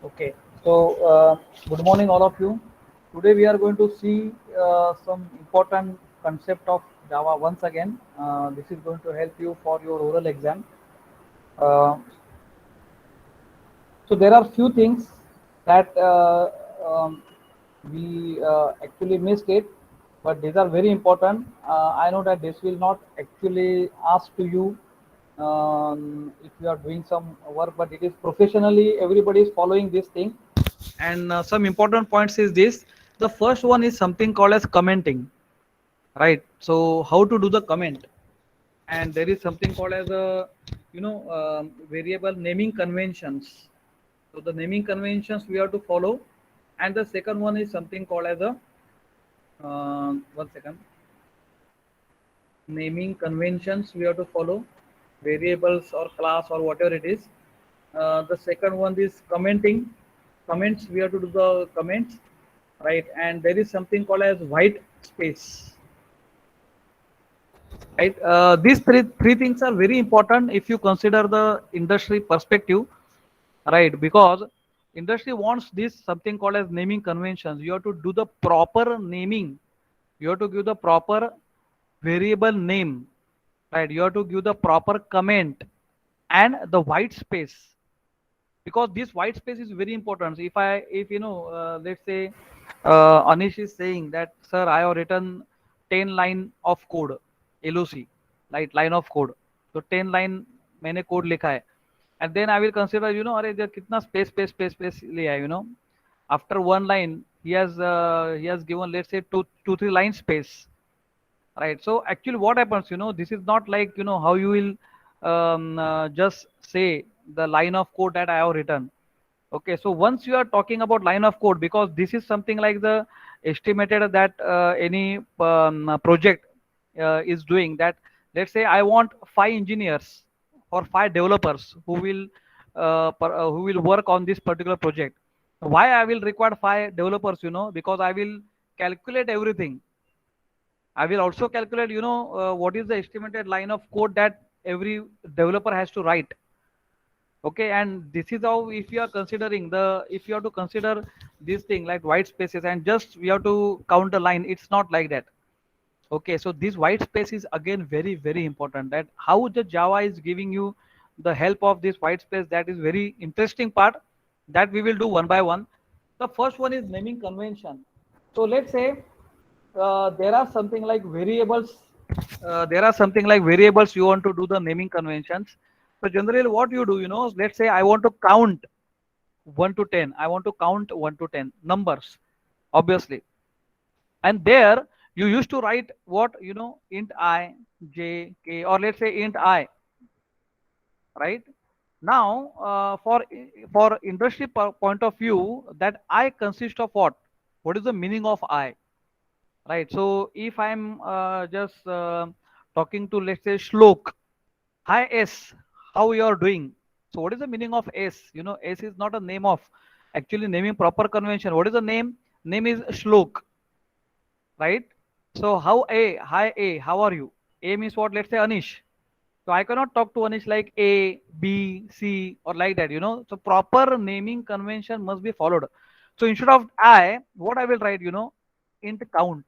Okay, so good morning, all of you. Today we are going to see some important concept of Java once again. This is going to help you for your oral exam. Uh, so there are few things that we actually missed it, but these are very important. I know that this will not actually ask to you if you are doing some work, but it is professionally everybody is following this thing. And some important points is this. The first one is something called as commenting, right? So how to do the comment, and there is something called as a variable naming conventions. So the naming conventions we have to follow, and the second one is something called as a one second, naming conventions we have to follow, variables or class or whatever it is. The second one is commenting, comments we have to do the comments, right? And there is something called as white space, right? These three things are very important if you consider the industry perspective, right? Because industry wants this something called as naming conventions. You have to do the proper naming, you have to give the proper variable name, right? You have to give the proper comment and the white space, because this white space is very important. If let's say Anish is saying that, sir, I have written 10 line of code, loc, like line of code. So 10 line मैंने code लिखा है, and then I will consider, अरे जर कितना space लिया है, after one line he has given, let's say, two three line space, right? So actually what happens, this is not like, how you will just say the line of code that I have written. Okay, so once you are talking about line of code, because this is something like the estimated that any project is doing, that let's say I want 5 engineers or 5 developers who will work on this particular project. Why I will require 5 developers, because I will calculate everything. I will also calculate, what is the estimated line of code that every developer has to write. Okay, and this is how, if you are considering if you have to consider this thing like white spaces and just we have to count the line, it's not like that. Okay, so this white space is again very, very important. That how the Java is giving you the help of this white space, that is very interesting part that we will do one by one. The first one is naming convention. So let's say there are something like variables. There are something like variables you want to do the naming conventions. So generally, what you do, let's say I want to count 1 to 10. I want to count 1 to 10 numbers, obviously. And there you used to write what, int I, j, k, or let's say int I, right? Now, for industry point of view, that I consist of what? What is the meaning of I? Right. So if I'm just talking to, let's say, Shlok, hi S, how you are doing? So what is the meaning of S? S is not a name of, actually naming proper convention. What is the name? Name is Shlok, right? So hi A, how are you? A means what? Let's say Anish. So I cannot talk to Anish like A, B, C, or like that. So proper naming convention must be followed. So instead of I, what I will write? Int count,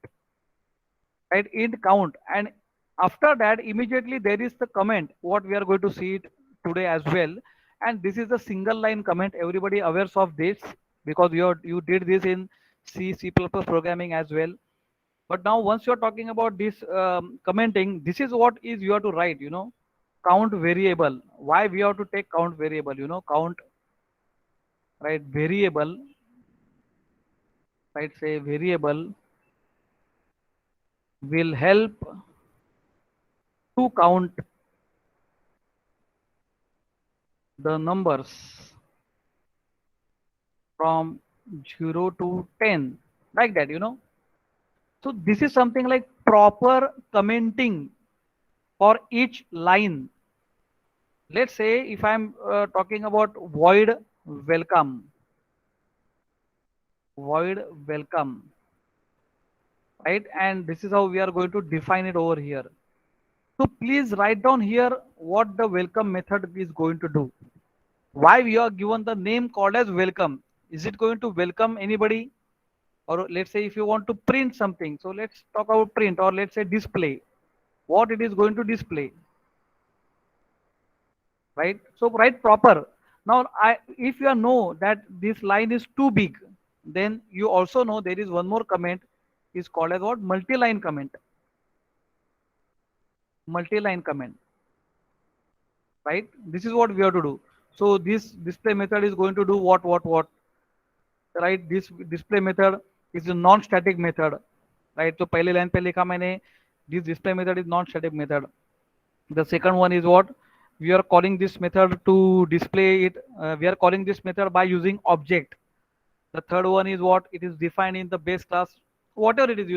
right? Int count. And after that, immediately there is the comment what we are going to see it today as well. And this is the single line comment. Everybody aware of this, because you did this in C++ programming as well. But now once you're talking about this commenting, this is what is you have to write, count variable. Why we have to take count variable? Count, right? Variable, right? Say variable will help to count the numbers from 0 to 10, like that. So this is something like proper commenting for each line. Let's say if I'm talking about welcome void welcome, right? And this is how we are going to define it over here. So please write down here what the welcome method is going to do. Why we are given the name called as welcome? Is it going to welcome anybody? Or let's say if you want to print something, so let's talk about print, or let's say display, what it is going to display, right? So write proper. Now, if you know that this line is too big, then you also know there is one more comment is called as what? Multi-line comment. Multi-line comment, right? This is what we have to do. So this display method is going to do what, right? This display method is a non-static method, right? So पहले line पे लिखा मैंने, this display method is non-static method. The second one is what? We are calling this method to display it. We are calling this method by using object. The third one is what? It is defined in the base class, whatever it is.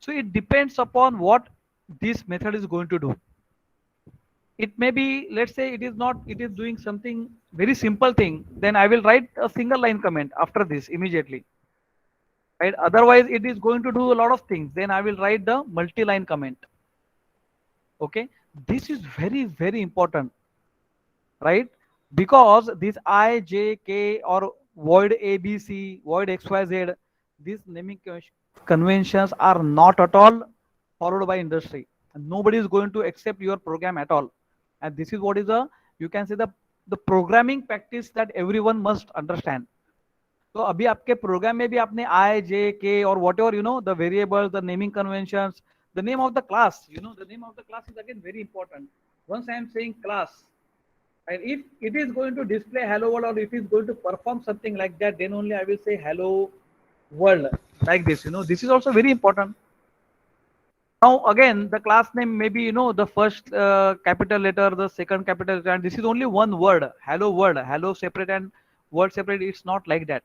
So it depends upon what this method is going to do. It may be, let's say it is not, it is doing something very simple thing. Then I will write a single line comment after this immediately, right? Otherwise, it is going to do a lot of things. Then I will write the multi-line comment. Okay. This is very, very important, right? Because this I, J, K or void A, B, C, void X, Y, Z, these naming conventions are not at all followed by industry. And nobody is going to accept your program at all. And this is what is you can say the programming practice that everyone must understand. तो अभी आपके program में भी आपने आई जे के और what ever the variables the naming conventions the name of the class the name of the class is again very important. Once I am saying class, and if it is going to display hello world, or if it is going to perform something like that, then only I will say hello world, like this. This is also very important. Now again, the class name maybe the first capital letter, the second capital letter, and this is only one word, hello world, hello separate and word separate. It's not like that.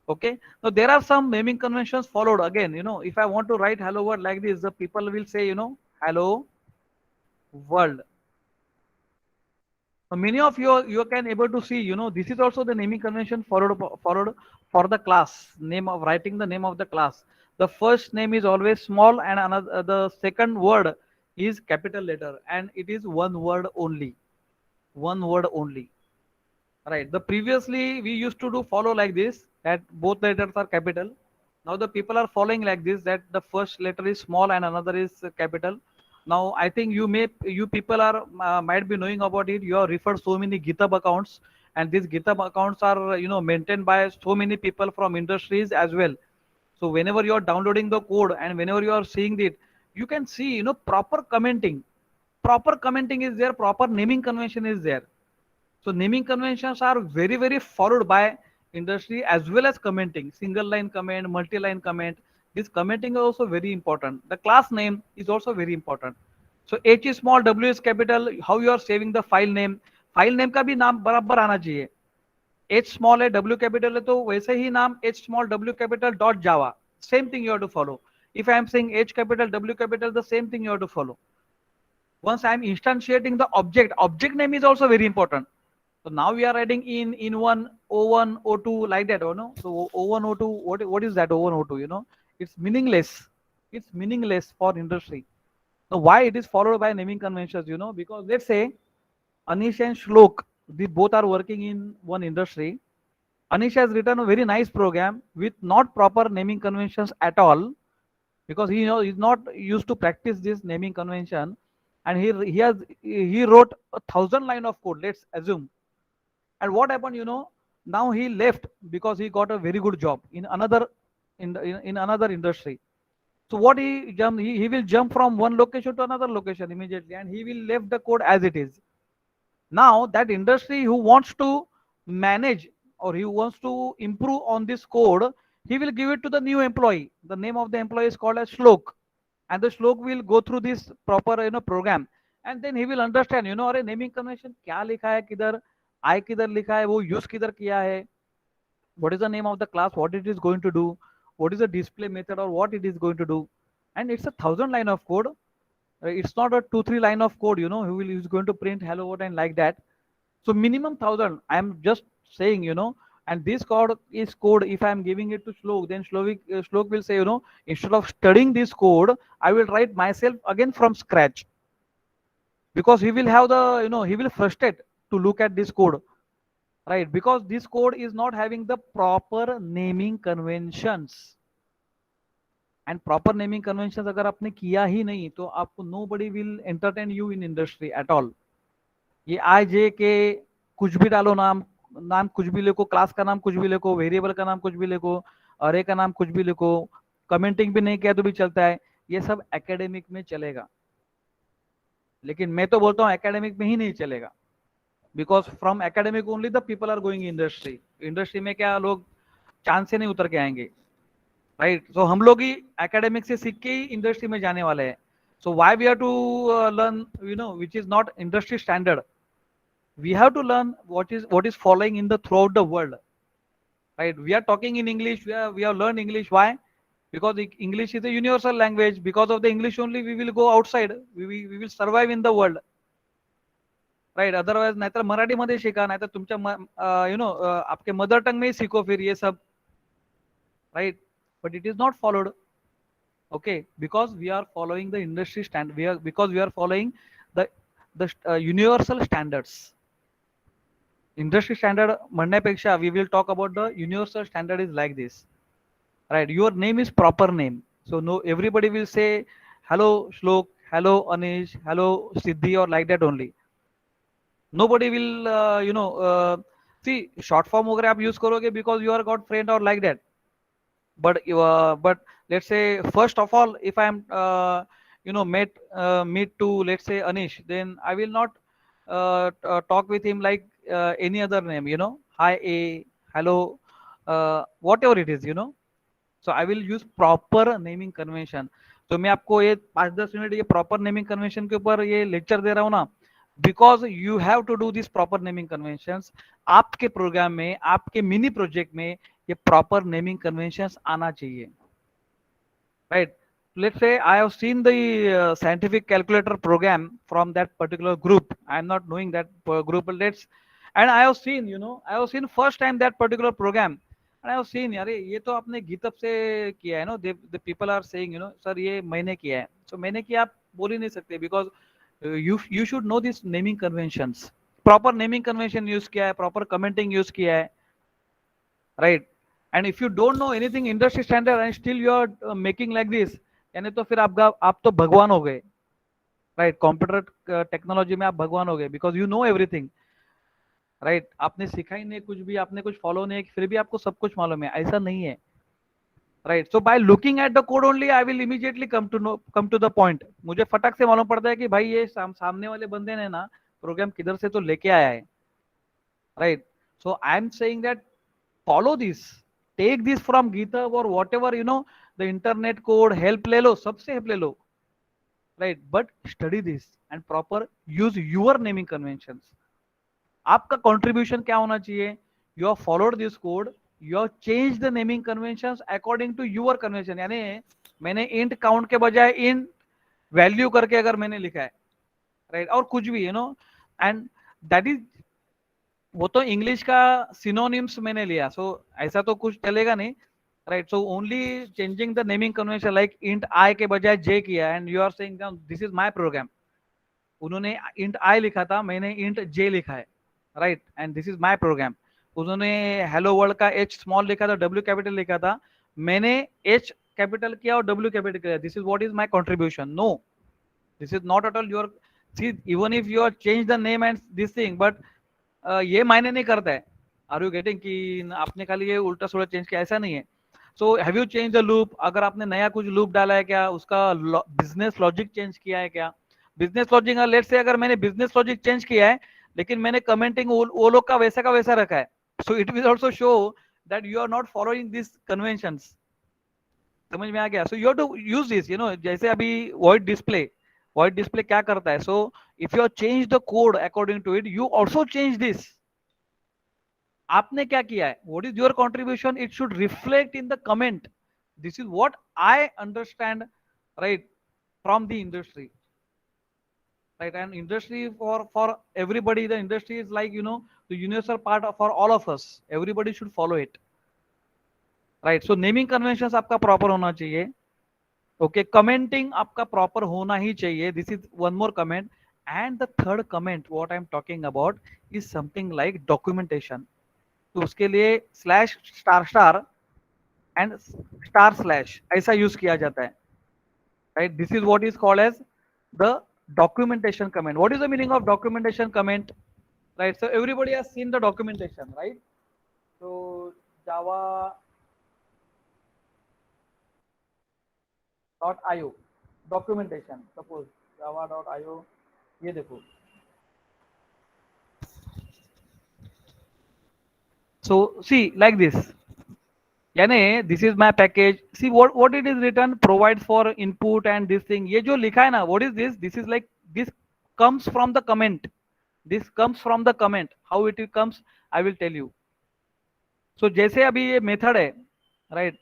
Okay. Now there are some naming conventions followed. Again, if I want to write hello world like this, the people will say, hello world. So many of you can able to see, this is also the naming convention followed for the class name of writing the name of the class. The first name is always small, and another the second word is capital letter, and it is one word only. One word only. Right. The previously we used to do follow like this, that both letters are capital. Now the people are following like this, that the first letter is small and another is capital. Now I think you people are might be knowing about it. You have referred so many GitHub accounts, and these GitHub accounts are maintained by so many people from industries as well. So whenever you are downloading the code and whenever you are seeing it, you can see proper commenting. Proper commenting is there. Proper naming convention is there. So naming conventions are very, very followed by industry, as well as commenting, single line comment, multi-line comment. This commenting is also very important. The class name is also very important. So H is small, W is capital. How you are saving the file name? File name का भी नाम बराबर आना चाहिए. H small है, W capital है, तो वैसे ही नाम H small, W capital dot Java. Same thing you have to follow. If I am saying H capital, W capital, the same thing you have to follow. Once I am instantiating the object name is also very important. So now we are adding in one O1 O2 like that, so O1 O2, what is that O1 O2? It's meaningless. It's meaningless for industry. Now why it is followed by naming conventions? Because let's say Anish and Shlok, they both are working in one industry. Anish has written a very nice program with not proper naming conventions at all, because he's not used to practice this naming convention, and he wrote 1,000 line of code, let's assume. And what happened, now he left because he got a very good job in another in another industry. So what he will jump from one location to another location immediately, and he will leave the code as it is. Now that industry who wants to manage, or he wants to improve on this code, he will give it to the new employee. The name of the employee is called as Shlok, and the Shlok will go through this proper program, and then he will understand, अरे naming convention क्या लिखा है किधर, I किधर लिखा है, वो use किधर किया है, what is the name of the class, what it is going to do, what is the display method, or what it is going to do. And it's a 1,000 line of code. It's not a 2-3 line of code, who is going to print hello world and like that. So minimum 1,000. I am just saying, and this code is code. If I am giving it to Shlok, then Shlok will say, instead of studying this code, I will write myself again from scratch, because he will have the, he will frustrate to look at this code. right? Because this code is not having the proper naming conventions. And proper naming conventions अगर आपने किया ही नहीं तो आपको nobody will entertain you in industry at all. ये आई जे के कुछ भी डालो नाम, नाम कुछ भी लिखो, क्लास का नाम कुछ भी लिखो, वेरिएबल का नाम कुछ भी लिखो, अरे का नाम कुछ भी लिखो, कमेंटिंग भी नहीं किया तो भी चलता है, ये सब एकेडमिक में चलेगा। लेकिन मैं तो बोलता हूँ एकेडमिक में ही नहीं चलेगा, because from academic only the people are going industry. Industry में क्या लोग चांद से नहीं उतर के आएंगे, राइट? तो हम लोग ही एकेडमिक से सीख के ही इंडस्ट्री में जाने वाले हैं। So why we have to learn which is not industry standard? We have to learn what is following in the throughout the world, right? We are talking in English, we have learned English. Why? Because English is a universal language. Because of the English only we will go outside, we will survive in the world, right? Otherwise नाहीतर मराठी मध्ये शिका, नाहीतर तुमच्या आपके mother tongue में ही सीखो फिर ये सब, right? But it is not followed, okay? Because we are following the industry standard, because we are following the universal standards. Industry standard म्हणण्यापेक्षा we will talk about the universal standard is like this, right? Your name is proper name. So no everybody will say hello Shlok, hello Anish, hello Siddhi, or like that only. Nobody will see short form वगैरह आप use करोगे because you are got friend or like that. But let's say first of all, if I am meet to, let's say, Anish, then I will not talk with him like any other name, hi A, hello, whatever it is. So I will use proper naming convention. तो मैं आपको ये 5-10 minute ये proper naming convention के ऊपर ये lecture दे रहा हूँ ना, because you have to do this proper naming conventions. आपके प्रोग्राम में, आपके मिनी प्रोजेक्ट में ये प्रॉपर नेमिंग कन्वेंशंस आना चाहिए, right? Let's say I have seen the scientific calculator program from that particular group. I am not knowing that group, but and I have seen, I have seen first time that particular program, and I have seen, यार ये तो आपने GitHub से किया है ना? The people are saying, sir ये मैंने किया है। So मैंने किया आप बोल ही नहीं सकते, because you should know this naming conventions. Proper naming convention use किया है, proper commenting यूज किया है, right? And if you don't know anything industry standard and still you are making like this, यानी तो फिर आप तो भगवान हो गए, राइट? कंप्यूटर टेक्नोलॉजी में आप भगवान हो गए, because you know everything, right? आपने सीखा ही नहीं कुछ भी, आपने कुछ फॉलो नहीं, फिर भी आपको सब कुछ मालूम है, ऐसा नहीं है, right? So by looking at the code only I will immediately come to the point. मुझे फटक से मालूम पड़ता है कि भाई ये सामने वाले बंदे ने ना प्रोग्राम किधर से तो लेके आया है, right? So I am saying that follow this, take this from GitHub or whatever, the internet code, help ले लो, सबसे help ले लो, right? But study this and proper use your naming conventions. आपका contribution क्या होना चाहिए? You have followed this code, you have changed the naming conventions according to your convention. यानी मैंने int count के बजाय int value करके अगर मैंने लिखा है, right? और कुछ भी, and that is, वो तो इंग्लिश का सिनोनिम्स मैंने लिया, सो ऐसा तो कुछ चलेगा नहीं, right? So only changing the naming convention, like int I के बजाय जे किया, and you are saying this is my program. उन्होंने इंट आई लिखा था, मैंने इंट जे लिखा है, right? And this is my program. उन्होंने हेलो वर्ल्ड का एच स्मॉल लिखा था, डब्ल्यू कैपिटल लिखा था, मैंने एच कैपिटल किया और डब्ल्यू कैपिटल किया। This is what is my contribution? No, this is not at all your, see, even if you are change the name and this thing, but ये मायने नहीं करता है, आर यू गेटिंग, कि आपने खाली ये उल्टा सुल्टा चेंज किया, ऐसा नहीं है। So have you change the loop? अगर आपने नया कुछ लूप डाला है क्या, उसका बिजनेस लॉजिक चेंज किया है क्या? बिजनेस लॉजिक, लेट से अगर मैंने बिजनेस लॉजिक चेंज किया है लेकिन मैंने कमेंटिंग वो लोग का वैसा रखा है, so it will also show that you are not following this conventions. समझ में आ गया? So you have to use this, जैसे अभी वॉइड डिस्प्ले क्या करता है? So if you change the code according to it, you also change this. आपने क्या किया है? What is your contribution? It should reflect in the comment. This is what I understand, right, from the industry, right? And industry for everybody, the industry is like the universal part for all of us, everybody should follow it, right? So naming conventions आपका proper होना चाहिए, okay? Commenting आपका proper होना ही चाहिए। This is one more comment, and the third comment what I am talking about is something like documentation. तो उसके लिए slash star star and star slash ऐसा यूज किया जाता है, right. This is what is called as the documentation comment. What is the meaning of documentation comment? Right, so everybody has seen the documentation, right? So java.io documentation, suppose java.io, ये देखो. So see, like this, यानी this is my package. See what it is written, provide for input and this thing. ये जो लिखा है ना, what is this? This is like, this comes from the comment. This comes from the comment. How it comes, I will tell you. So जैसे अभी ये method है, right?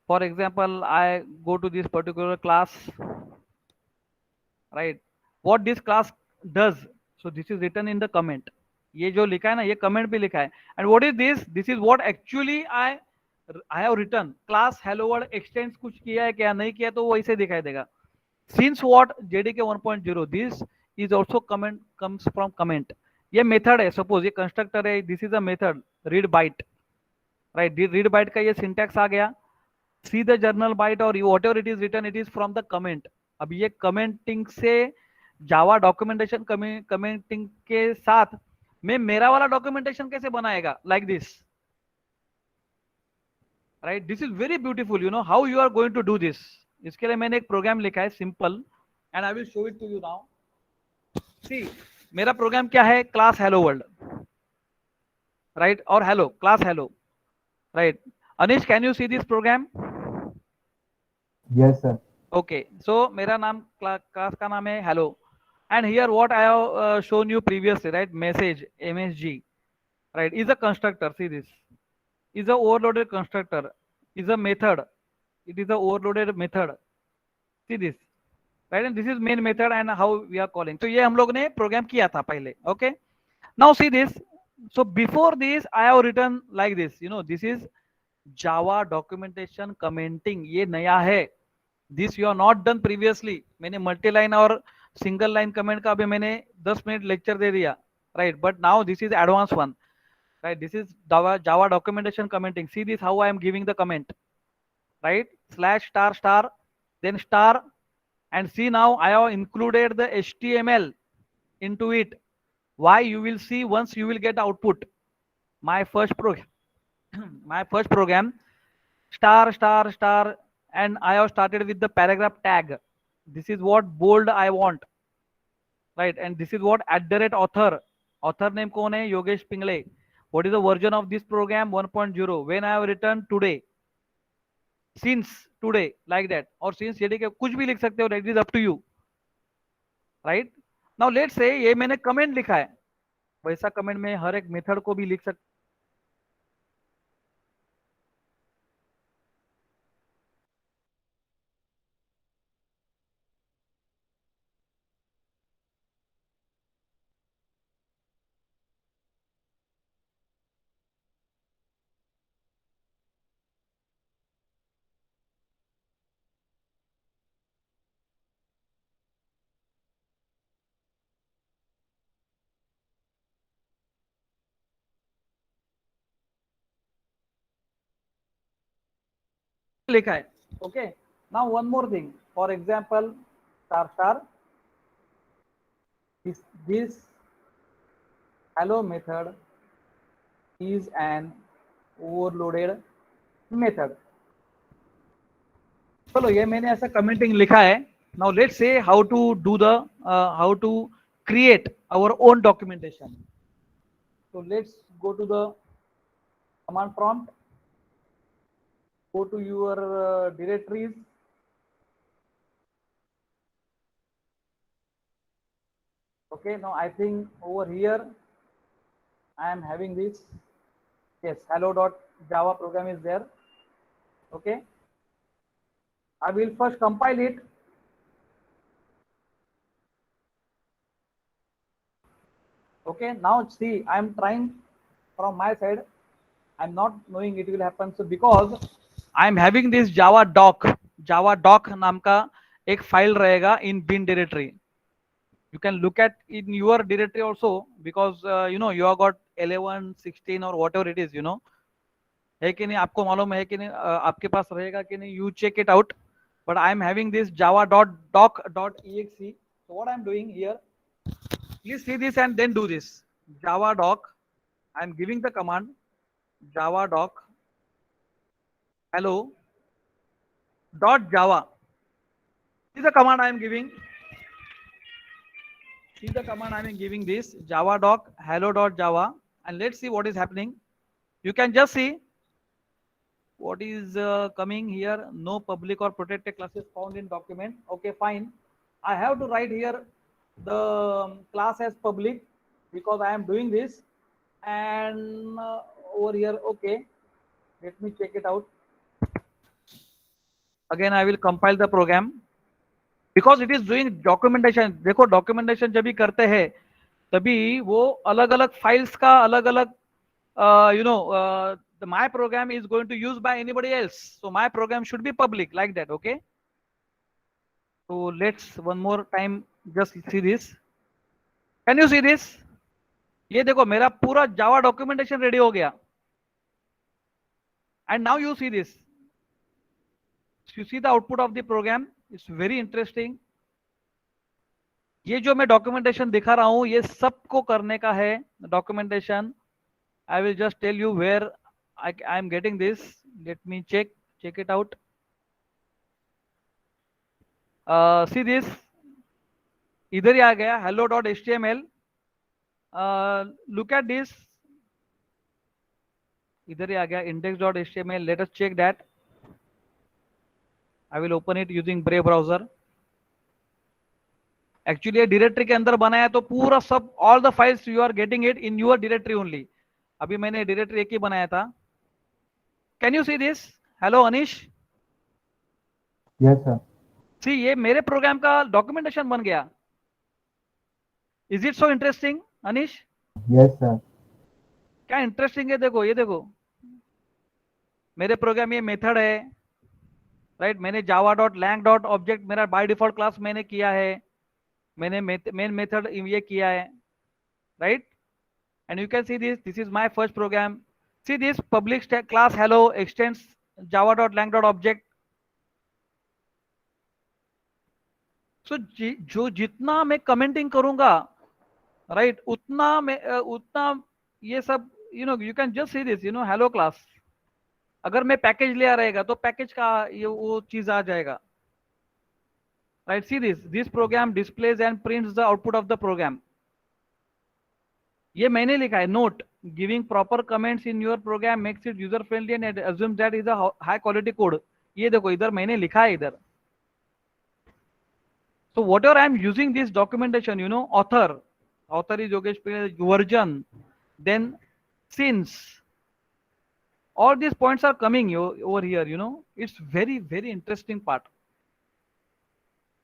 For example, I go to this particular class, right? What this class does, so this is written in the comment. ये जो लिखा है ना, ये comment पे लिखा है. And what is this? This is what actually I have written. Class hello world extends कुछ किया है क्या, नहीं किया, तो वो ऐसे दिखाई देगा. Since what JDK 1.0, this is also comment, comes from comment. ये मेथड है, सपोज ये कंस्ट्रक्टर है, this is a method read byte, right. Read byte का ये सिंटैक्स आ गया. सी द जर्नल बाइट और whatever it is written, it is from the comment. अब ये कमेंटिंग से जावा डॉक्यूमेंटेशन कमेंटिंग के साथ में मेरा वाला डॉक्यूमेंटेशन कैसे बनाएगा, like this, right. This is very beautiful. You know how you are going to do this. इसके लिए मैंने एक प्रोग्राम लिखा है, simple, and I will show it to you now. See, मेरा प्रोग्राम क्या है, क्लास हेलो वर्ल्ड, राइट, और hello class hello, right. Anish, can you see this program? Yes sir. Okay, so मेरा नाम क्लास का नाम है hello, and here what I have shown you previously, right? Message msg, right, is a constructor. See, this is a overloaded constructor, is a method, it is a overloaded method. See this, right? And this is main method and how we are calling. तो ये हम लोग ने programme किया था पहले. Okay, now see this. So before this I have written like this, you know, this is Java documentation commenting. ये नया है. This you are not done previously. मैंने मल्टी लाइन और सिंगल लाइन कमेंट का अभी मैंने 10 मिनट लेक्चर दे दिया, right. But now this is advance one, right. This is Java documentation commenting. See this how I am giving the comment, right. Slash star star, then star, and see now I have included the HTML into it. Why? You will see once you will get output. My first program my first program, star star star, and I have started with the paragraph tag. This is what bold I want, right. And this is what author name कौन है, Yogesh Pingle. What is the version of this program? 1.0. when I have written today, since today, like that, or since ये कुछ भी लिख सकते हो, that is up to you, right. Now let's say ये मैंने कमेंट लिखा है, वैसा कमेंट में हर एक मेथड को भी लिख सकते. लिखा है. Okay, now one more thing. For example, star star, this hello method is an overloaded method. चलो, ये मैंने ऐसा कमेंटिंग लिखा है. Now let's say how to do the how to create our own documentation. So let's go to the command prompt, go to your directories. Okay, now I think over here I am having this. Yes, hello.java program is there. Okay, I will first compile it. Okay, now see, I am trying from my side. I'm not knowing it will happen. So because I am having this java doc नाम का एक file रहेगा in bin directory. You can look at in your directory also, because you have got 11, 16 or whatever it is, है कि नहीं, आपको मालूम है कि नहीं, आपके पास रहेगा कि नहीं, you check it out. But I am having this java.doc.exe. So what I am doing here, please see this and then do this. Java doc, I am giving the command java doc hello dot java. See the command I am giving. See the command I am giving this java doc hello dot java, and let's see what is happening. You can just see what is coming here. No public or protected classes found in document. Okay, fine. I have to write here the class as public because I am doing this, and over here, okay, let me check it out. Again I will compile the program because it is doing documentation. देखो documentation जब भी करते हैं तभी वो अलग अलग files का अलग अलग my program is going to use by anybody else, so my program should be public like that. Okay, so let's one more time just see this. Can you see this? ये देखो मेरा पूरा जावा documentation ready हो गया, and now you see this. You see the output of the program. It's very interesting. ये जो मैं documentation दिखा रहा हूं ये सबको करने का है documentation. I will just tell you where I am getting this. Let me check it out. See this, इधर ही आ गया hello.html. Look at this, इधर ही आ गया index.html. Let us check that. I will open it using Brave browser. Actually directory के अंदर बनाया तो पूरा सब all the files you are getting it in your directory only. अभी मैंने डायरेक्टरी एक ही बनाया था. Can you see this? Hello Anish. Yes sir. See, ये मेरे प्रोग्राम का डॉक्यूमेंटेशन बन गया. Is it so interesting, Anish? Yes sir. क्या इंटरेस्टिंग है, देखो ये देखो मेरे प्रोग्राम ये मेथड है, राइट. मैंने Java dot lang dot object मेरा बाय डिफॉल्ट क्लास मैंने किया है, मैंने मेन मेथड ये किया है, right. And you can see this is my first program. See this public class hello extends Java dot lang dot object. So जो जितना मैं कमेंटिंग करूंगा, राइट, उतना ये सब you can just see this hello class. अगर मैं package ले आ रहेगा तो पैकेज का ये वो चीज आ जाएगा, right. See this program displays and prints the output of the program. ये मैंने लिखा है note giving proper comments in your program makes it user friendly and assume that is a high quality code. ये देखो इधर मैंने लिखा है इधर. so whatever I am using this documentation, author is Yogesh Patel, version, then since all these points are coming over here, it's very very interesting part.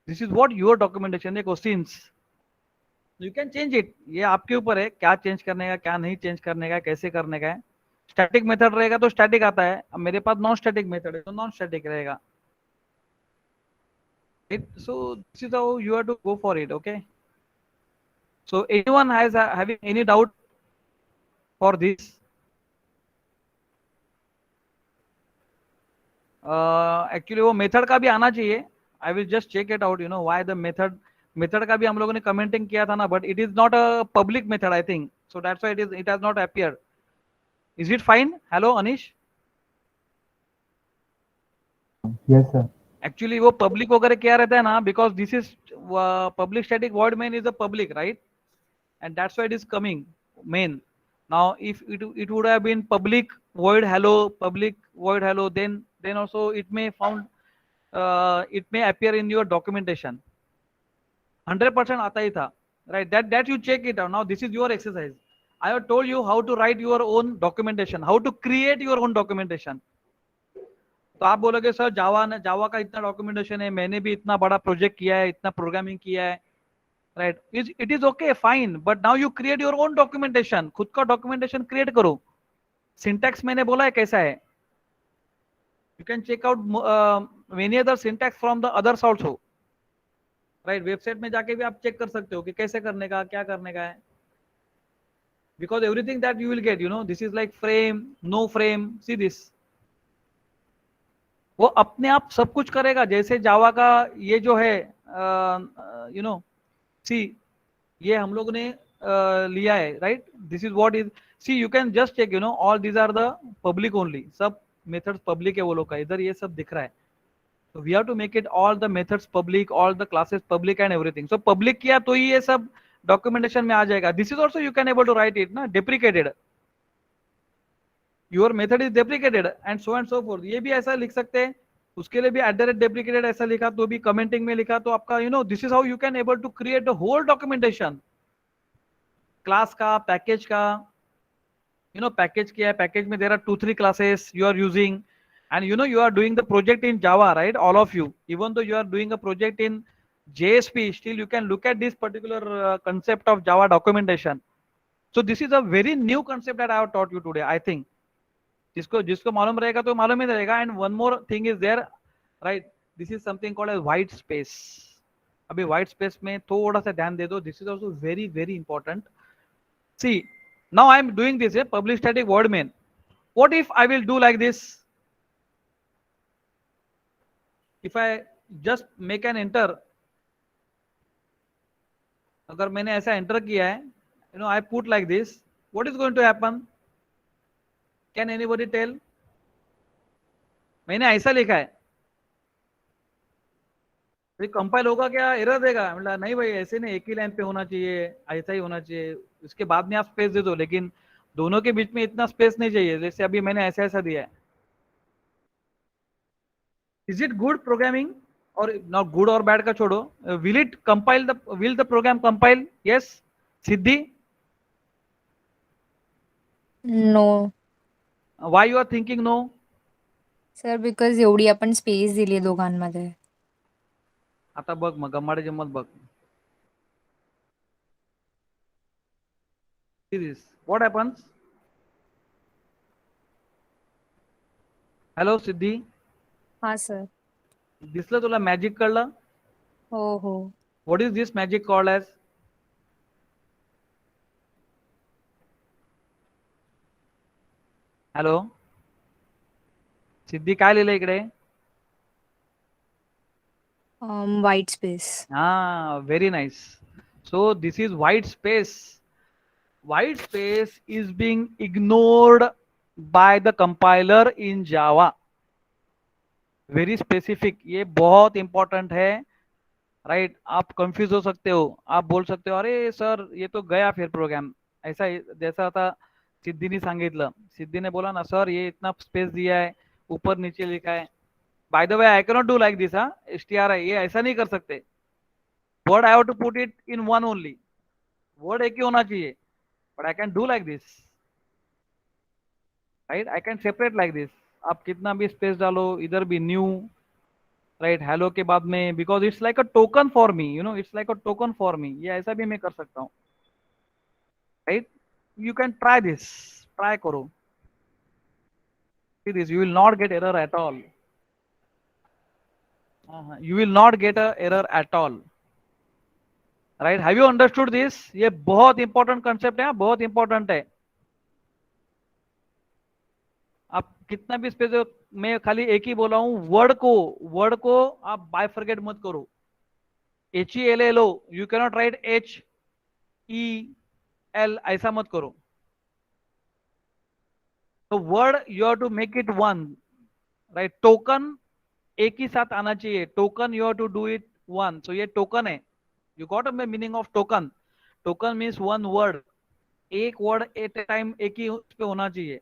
This is what your documentation देखो since you can change it. ये आपके ऊपर है क्या change करने का, क्या नहीं चेंज करने का, कैसे करने का है. स्टैटिक मेथड रहेगा तो स्टैटिक आता है. अब मेरे पास नॉन स्टैटिक मेथड है तो नॉन स्टैटिक रहेगा. So this is how you have to go for it. Okay, so anyone having any doubt for this? Actually वो मेथड का भी आना चाहिए. I will just check it out, why the method का भी हम लोगों ने कमेंटिंग किया था ना, but it is not a public method I think, so that's why it has not appeared. Is it fine? Hello Anish. Yes sir. Actually वो public वगैरह क्या रहता है ना, because this is public static void main is a public, right, and that's why it is coming main. Now if it would have been public void hello, then also it may appear in your documentation. 100% आता ही था, right. That you check it out. Now this is your exercise. I have told you how to write your own documentation, how to create your own documentation. तो आप बोलोगे sir Java का इतना documentation है, मैंने भी इतना बड़ा प्रोजेक्ट किया है, इतना प्रोग्रामिंग किया है, right. It is okay fine, but now you create your own documentation. खुद का डॉक्यूमेंटेशन क्रिएट करो. सिंटैक्स मैंने बोला है कैसा है. You can check out many other syntax from the others also. Right, website में जाके भी आप चेक कर सकते हो कि कैसे करने का, क्या करने का है, because everything that you will get, you know, this is like frame, no frame, see this, वो अपने आप सब कुछ करेगा। जैसे जावा का ये जो है, यू नो, सी, ये हम लोग ने लिया है, right, this is what is, see you can just check, you know, all these are the public only, सब मेथड्स पब्लिक है वो लोग का, इधर ये सब दिख रहा है। So we have to make it all the methods public, all the classes public and everything. So public किया तो ही ये सब documentation में आ जाएगा. This is also you can able to write it ना, deprecated. Your method is deprecated and so forth. ये भी ऐसा लिख सकते हैं. उसके लिए भी @deprecated ऐसा लिखा तो भी commenting में लिखा तो आपका, you know, this is how you can able to create the whole documentation. Class का, package का, you know, package क्या है, package में there are 2-3 classes you are using. And you know, you are doing the project in Java, right? All of you, even though you are doing a project in JSP, still you can look at this particular concept of Java documentation. So this is a very new concept that I have taught you today, I think. जिसको जिसको मालूम रहेगा तो मालूम ही रहेगा. And one more thing is there, right? This is something called as white space. अभी white space में थोड़ा सा ध्यान दे दो. This is also very very important. See, now I am doing this, public static void main. What if I will do like this? If I just make an enter, अगर मैंने ऐसा enter किया है, you know, I put like this, what is going to happen? Can anybody tell? मैंने ऐसा लिखा है, तो कंपाइल होगा क्या, एरर देगा? मतलब नहीं भाई, ऐसे नहीं, एक ही लाइन पे होना चाहिए, ऐसा ही होना चाहिए, उसके बाद में आप स्पेस दे दो, लेकिन दोनों के बीच में इतना स्पेस नहीं चाहिए जैसे अभी मैंने ऐसा ऐसा दिया है. इज इट गुड प्रोग्रामिंग और नॉट गुड और बैड का छोड़ो, will it compile the, will the program compile? Yes, Siddhi? No why you are thinking no? Sir, because एवढी आपण स्पेस दिली दोघांमध्ये. आता बघ मग गम्माडे जम्मत बघ. See this, what happens? Hello Siddhi, हा सर. दिसलं तुला मॅजिक कळलं? हो हो. What is this magic called as? Hello Siddhi, काय लिहिलं इकडे? White space. हा, very nice. So this is white space. White space is being ignored by the compiler in Java. Very specific, ये बहुत इंपॉर्टेंट है, राइट? आप कंफ्यूज हो सकते हो, आप बोल सकते हो अरे सर ये तो गया फिर प्रोग्राम, ऐसा जैसा था सिद्धीने सांगितलं. सिद्धीने बोला ना सर ये इतना स्पेस दिया है, ऊपर नीचे लिखा है. By the way I can not do like this. STRI ये ऐसा नहीं कर सकते. Word I have to put it in one only, word एक ही होना चाहिए. But I can do like this, right? I can separate like this. आप कितना भी स्पेस डालो, इधर भी न्यू, राइट, हेलो के बाद में, because it's like a token for me, you know, it's like a token for me. ये ऐसा भी मैं कर सकता हूँ, right? You can try this, try करो. See this, you will not get error at all. You will not get a error at all. Right, have you understood this? ये बहुत इंपॉर्टेंट कंसेप्ट है, बहुत इंपॉर्टेंट है. आप कितना भी space, मैं खाली एक ही बोला हूं, वर्ड को आप बायफर्गेट मत करो. HELLO, you cannot write HEL, ऐसा मत करो. तो word you have to make it one, right? Token एक ही साथ आना चाहिए, token you have to do it one. सो ये टोकन है. You got a meaning of token? Token means one word, एक वर्ड एट ए टाइम एक ही उस पे होना चाहिए,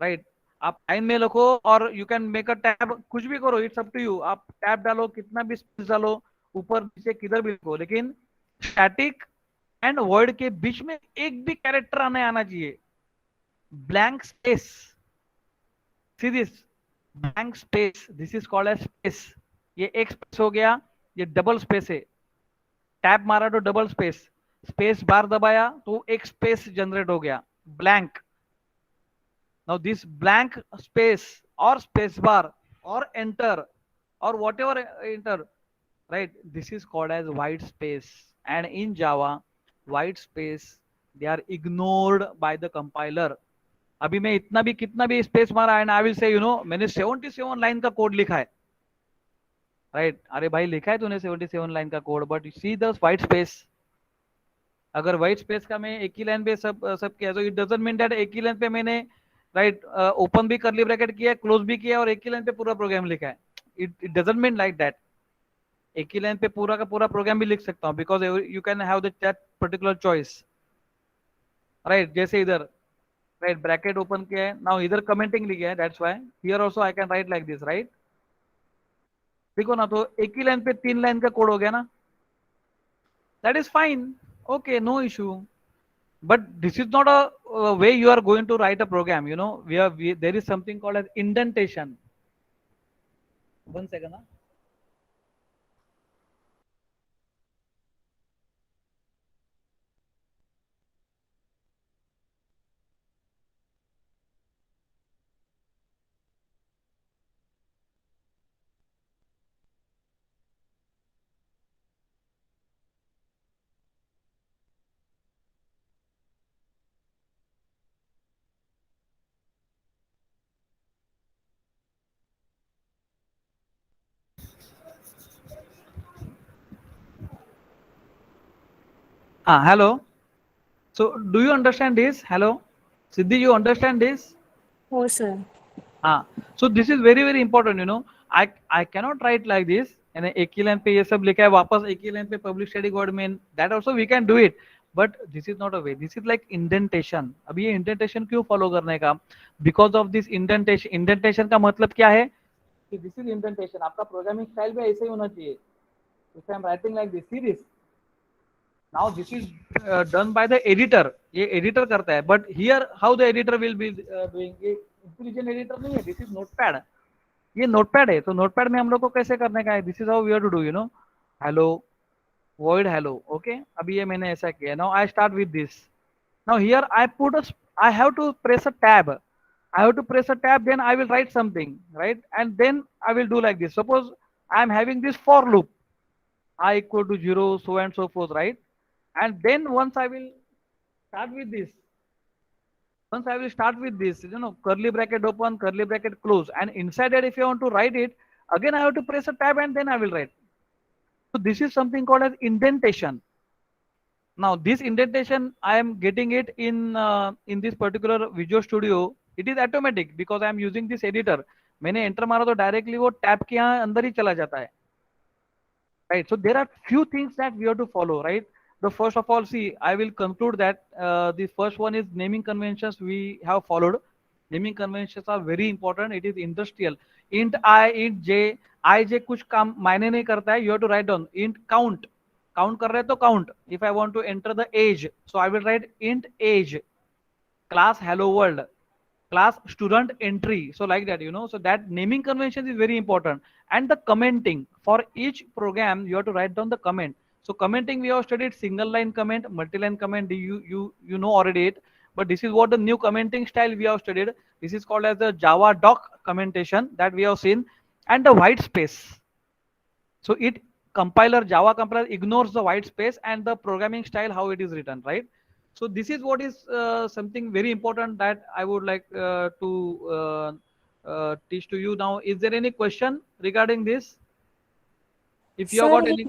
राइट? आप लाइन में लिखो और you can make a tab, कुछ भी करो, इट्स अप टू यू. आप टैब डालो, कितना भी स्पेस डालो, ऊपर नीचे किधर भी लिखो, लेकिन स्टैटिक एंड वर्ड के बीच में एक भी कैरेक्टर आना चाहिए. Blank space, see this, blank space, this is called as space. ये एक स्पेस हो गया, ये डबल स्पेस है. टैब मारा तो डबल स्पेस, स्पेस बार दबाया तो एक स्पेस जनरेट हो गया, blank. Now this blank space और स्पेस बार और एंटर और what ever enter, right? This is called as white space, and in Java white space they are ignored by the compiler. अभी मैं इतना भी कितना भी स्पेस मारा एंड आई विल से मैंने 77 लाइन का कोड लिखा है, राइट? अरे भाई लिखा है तूने 77 लाइन का code, but see the white space. अगर व्हाइट स्पेस का मैं एक ही लाइन पे सब किया, तो इट डजंट मीन दैट एक ही लाइन पे मैंने राइट ओपन भी करली ब्रैकेट किया है, क्लोज भी किया है और एक ही लाइन पे पूरा प्रोग्राम लिखा है. It doesn't mean like that. एक ही लाइन पे पूरा का पूरा प्रोग्राम भी लिख सकता हूँ, because you can have that particular choice, right? जैसे इधर राइट ब्रैकेट ओपन किया है, नाउ इधर कमेंटिंग लिखा है, that's why here also I can write like this, right? देखो ना, तो एक ही लाइन पे 3 लाइन का कोड हो गया ना. That is fine, okay, no issue. But this is not a way you are going to write a program. There is something called as indentation. 1 second. Hello. So do you understand this? Hello, Siddhi, you understand this? हो sir. So this is very very important. I cannot write like this. and एक ही line पे ये सब लिखा है, वापस एक ही लाइन पे public static void main, that also we can do it, but this is not a way. This is like indentation. अब ये इंडेंटेशन क्यों फॉलो करने का? Because of this indentation. Indentation का मतलब क्या है कि दिस इज इंडेंटेशन. आपका प्रोग्रामिंग स्टाइल भी ऐसे ही होना चाहिए. If I am writing like this, see this. Now this is done by the editor. ये एडिटर करता है, but here how the editor will be doing. ये इंटेलिजेंट एडिटर नहीं है, दिस इज नोटपैड. ये नोटपैड है, तो नोटपैड में हम लोग को कैसे करने का है? This is how we have to do. Hello void hello. Okay, अभी ये मैंने ऐसा किया. Now I start with this. Now here I put I have to press a tab. I have to press a tab, then I will write something, right? And then I will do like this. Suppose I am having this for loop, I equal to 0, so and so forth, right? And then once I will start with this, curly bracket open, curly bracket close, and inside that, if you want to write it, again I have to press a tab and then I will write. So this is something called as indentation. Now this indentation, I am getting it in this particular Visual Studio. It is automatic because I am using this editor. मैंने enter मारा तो directly वो tab के यहाँ अंदर ही चला जाता है, right? So there are few things that we have to follow, right? The first of all, see, I will conclude that the first one is naming conventions we have followed. Naming conventions are very important. It is industrial. Int I, int j, ij कुछ काम मायने नहीं करता है. You have to write down int count. Count कर रहे हैं तो count. If I want to enter the age, so I will write int age. Class hello world. Class student entry. So like that, so that naming convention is very important. And the commenting, for each program you have to write down the comment. So commenting, we have studied single line comment, multi-line comment. You know already it, but this is what the new commenting style we have studied. This is called as the Java doc commentation that we have seen. And the white space. So Java compiler ignores the white space and the programming style, how it is written, right? So this is what is something very important that I would like to teach to you now. Is there any question regarding this? If you have got any,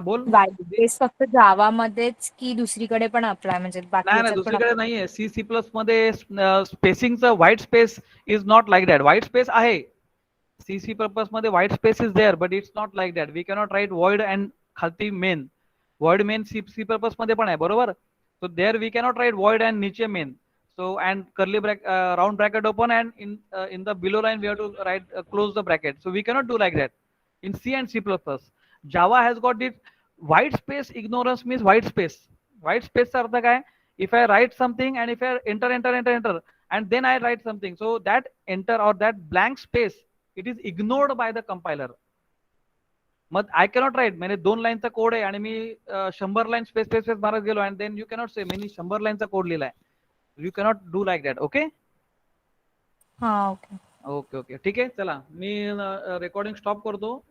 बोल. White space फक्त जावा मध्येच की दुसरीकडे पण apply, म्हणजे नाही, दुसरीकडे नाहीये. C++ मध्ये स्पेसिंगचं white space is not like that. White space आहे C पर्पज मध्ये, white space is there, but it's not like that. We cannot write void and खालती मेन. वॉइड मेन C पर्पज मध्ये पण आहे, बरोबर? So there we cannot write void and niche main. So and curly bracket, round bracket open, and in the below line we have to write close the bracket. So we cannot do like that in C and C++. Java has got this white space ignorance means white space. White space चा अर्थ काय? If I write something and if I enter and then I write something, so that enter or that blank space, it is ignored by the compiler. मग I cannot write. मैंने 2 लाईनचा code आहे आणि मी 100 line space मारत गेलो, and then you cannot say me 100 लाईनचा code लिहिलाय. You cannot do like that. Okay, हा, okay okay okay, ठीक आहे. चला, मी रेकॉर्डिंग स्टॉप करतो.